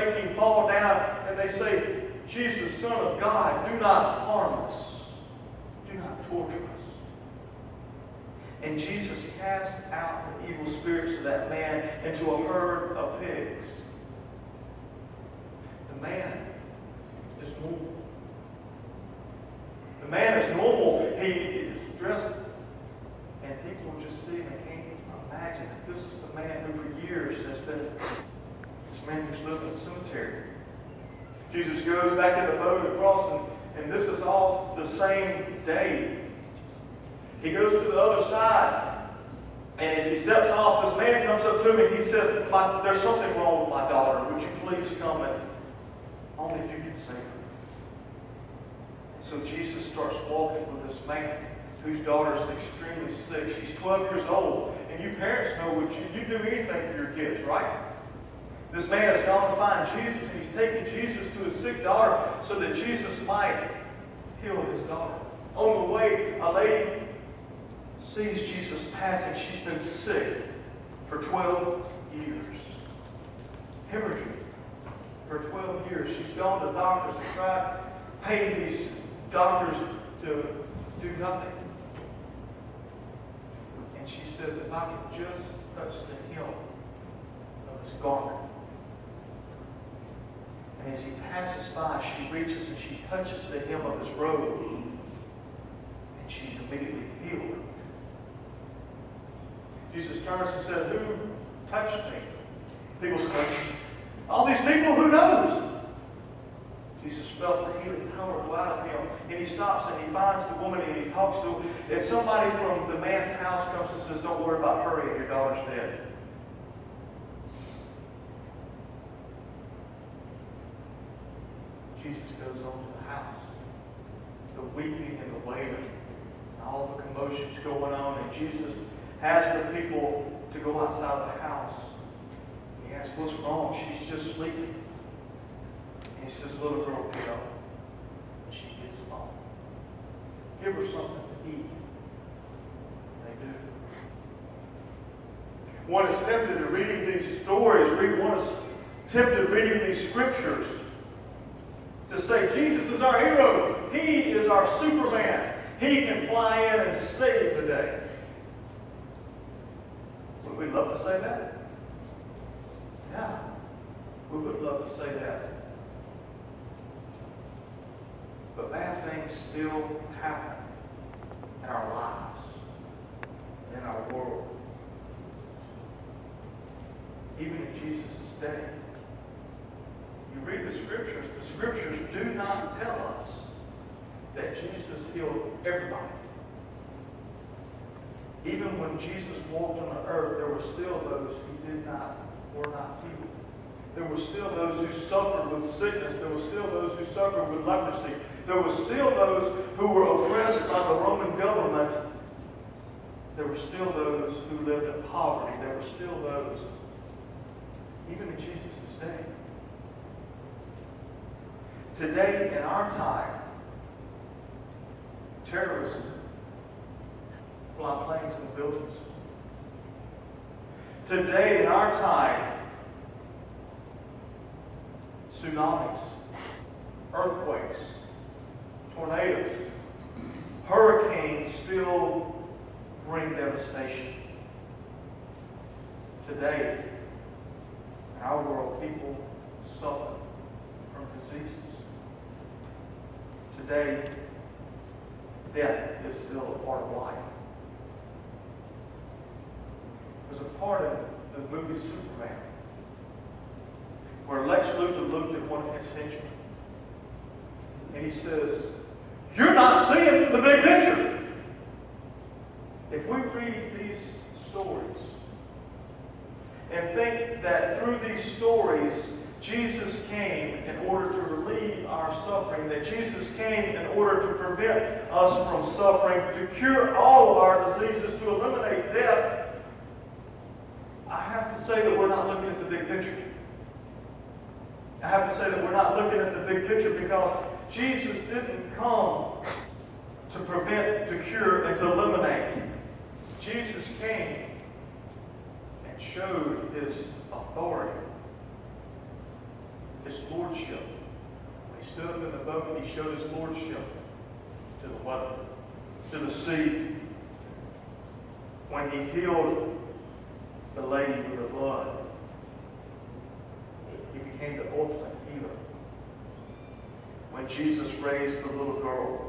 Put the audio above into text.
make him fall down, and they say, Jesus, Son of God, do not harm us. Do not torture us. And Jesus cast out the evil spirits of that man into a herd of pigs. The man is normal. The man is normal. He is dressed, and people just see him and can't imagine that this is the man who for years has been this man who's lived in the cemetery. Jesus goes back in the boat across, and this is all the same day. He goes to the other side, and as he steps off, this man comes up to him and he says, there's something wrong with my daughter. Would you please come and only you can save her? And so Jesus starts walking with this man whose daughter is extremely sick. She's 12 years old. And you parents know what you do anything for your kids, right? This man has gone to find Jesus, and he's taking Jesus to his sick daughter so that Jesus might heal his daughter. On the way, a lady sees Jesus passing. She's been sick for 12 years. Hemorrhaging for 12 years. She's gone to doctors and tried to pay these doctors to do nothing. And she says, if I could just touch the hem of his garment. And as he passes by, she reaches and she touches the hem of his robe. And she's immediately healed. Jesus turns and said, who touched me? People say, all these people, who knows? Jesus felt the healing power go out of him. And he stops and he finds the woman and he talks to her. And somebody from the man's house comes and says, don't worry about hurrying, your daughter's dead. Jesus goes on to the house. The weeping and the wailing, and all the commotion's going on. And Jesus has the people to go outside the house. He asks, what's wrong? She's just sleeping. And he says, little girl, get up. And she gets up. Give her something to eat. They do. One is tempted at reading these stories. One is tempted reading these scriptures to say, Jesus is our hero. He is our Superman. He can fly in and save the day. Would we love to say that? Yeah. We would love to say that. But bad things still happen in our lives, in our world. Even in Jesus' day. You read the scriptures do not tell us that Jesus healed everybody. Even when Jesus walked on the earth, there were still those who were not healed. There were still those who suffered with sickness. There were still those who suffered with leprosy. There were still those who were oppressed by the Roman government. There were still those who lived in poverty. There were still those, even in Jesus' day. Today, in our time, terrorism, fly planes into buildings. Today, in our time, tsunamis, earthquakes, tornadoes, hurricanes still bring devastation. Today, in our world, people suffer from diseases. Today, death is still a part of life. There's a part of the movie Superman where Lex Luthor looked at one of his henchmen and he says, you're not seeing the big picture. If we read these stories and think that through these stories Jesus came in order to relieve our suffering, that Jesus came in order to prevent us from suffering, to cure all of our diseases, to eliminate death, I have to say that we're not looking at the big picture. I have to say that we're not looking at the big picture because Jesus didn't come to prevent, to cure, and to eliminate. Jesus came and showed his authority. his lordship. When he stood up in the boat, he showed his lordship to the weather, to the sea. When he healed the lady with the blood, he became the ultimate healer. When Jesus raised the little girl